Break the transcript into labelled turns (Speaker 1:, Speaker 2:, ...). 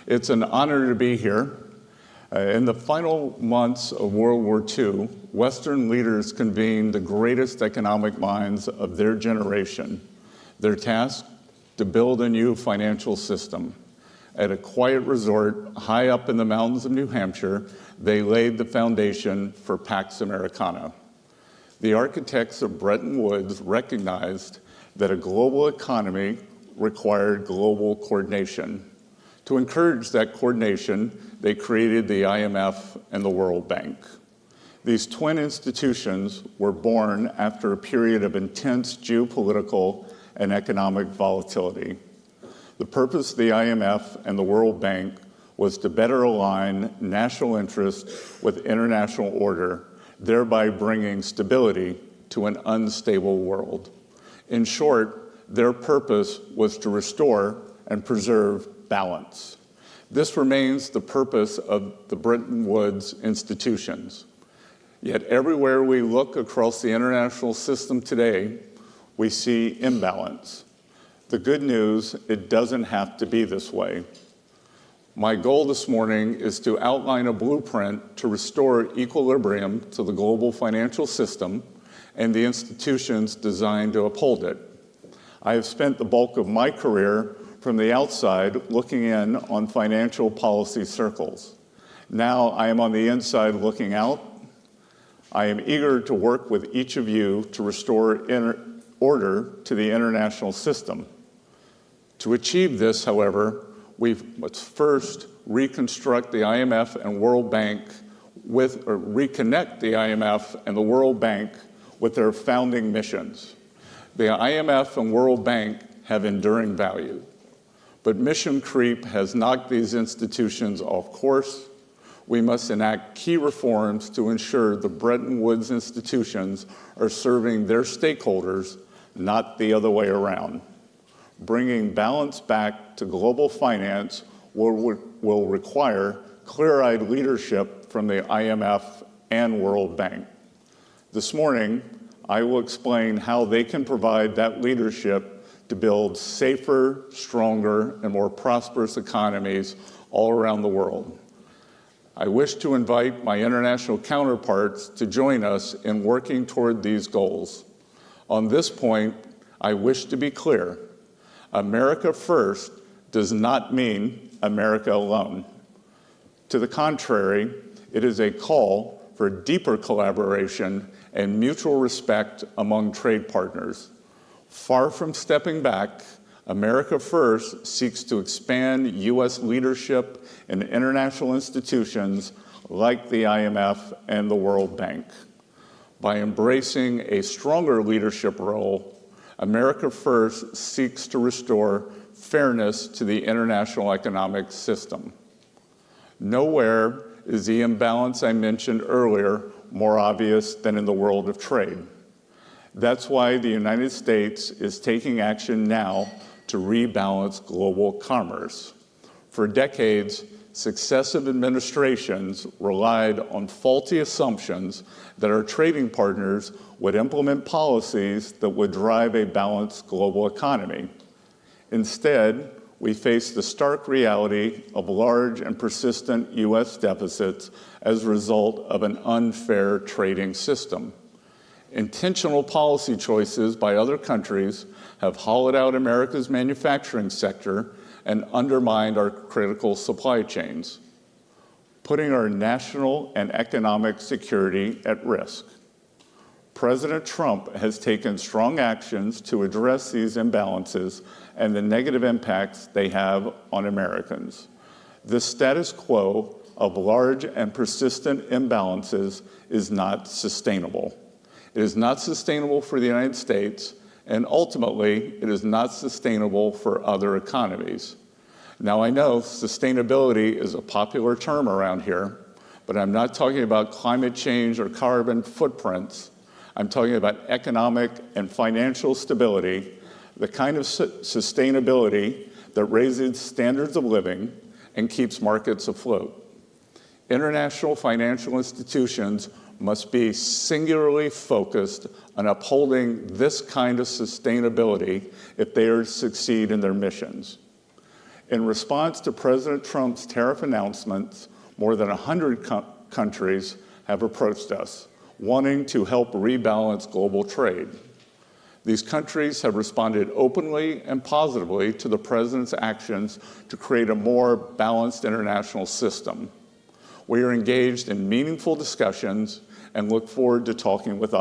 Speaker 1: It's an honor to be here. In the final months of World War II, Western leaders convened the greatest economic minds of their generation. Their task? To build a new financial system. At a quiet resort high up in the mountains of New Hampshire, they laid the foundation for Pax Americana. The architects of Bretton Woods recognized that a global economy required global coordination. To encourage that coordination, they created the IMF and the World Bank. These twin institutions were born after a period of intense geopolitical and economic volatility. The purpose of the IMF and the World Bank was to better align national interest with international order, thereby bringing stability to an unstable world. In short, their purpose was to restore and preserve balance. This remains the purpose of the Bretton Woods institutions. Yet everywhere we look across the international system today, we see imbalance. The good news, it doesn't have to be this way. My goal this morning is to outline a blueprint to restore equilibrium to the global financial system and the institutions designed to uphold it. I have spent the bulk of my career from the outside looking in on financial policy circles. Now I am on the inside looking out. I am eager to work with each of you to restore order to the international system. To achieve this, however, we must first reconstruct the IMF and World Bank reconnect the IMF and the World Bank with their founding missions. The IMF and World Bank have enduring value, but mission creep has knocked these institutions off course. We must enact key reforms to ensure the Bretton Woods institutions are serving their stakeholders, not the other way around. Bringing balance back to global finance will require clear-eyed leadership from the IMF and World Bank. This morning, I will explain how they can provide that leadership to build safer, stronger, and more prosperous economies all around the world. I wish to invite my international counterparts to join us in working toward these goals. On this point, I wish to be clear. America first does not mean America alone. To the contrary, it is a call for deeper collaboration and mutual respect among trade partners. Far from stepping back, America First seeks to expand U.S. leadership in international institutions like the IMF and the World Bank. By embracing a stronger leadership role, America First seeks to restore fairness to the international economic system. Nowhere is the imbalance I mentioned earlier more obvious than in the world of trade. That's why the United States is taking action now to rebalance global commerce. For decades, successive administrations relied on faulty assumptions that our trading partners would implement policies that would drive a balanced global economy. Instead, we face the stark reality of large and persistent U.S. deficits as a result of an unfair trading system. Intentional policy choices by other countries have hollowed out America's manufacturing sector and undermined our critical supply chains, putting our national and economic security at risk. President Trump has taken strong actions to address these imbalances and the negative impacts they have on Americans. This status quo of large and persistent imbalances is not sustainable. It is not sustainable for the United States, and ultimately, it is not sustainable for other economies. Now, I know sustainability is a popular term around here, but I'm not talking about climate change or carbon footprints. I'm talking about economic and financial stability, the kind of sustainability that raises standards of living and keeps markets afloat. International financial institutions must be singularly focused on upholding this kind of sustainability if they are to succeed in their missions. In response to President Trump's tariff announcements, more than 100 countries have approached us, wanting to help rebalance global trade. These countries have responded openly and positively to the President's actions to create a more balanced international system. We are engaged in meaningful discussions and look forward to talking with others.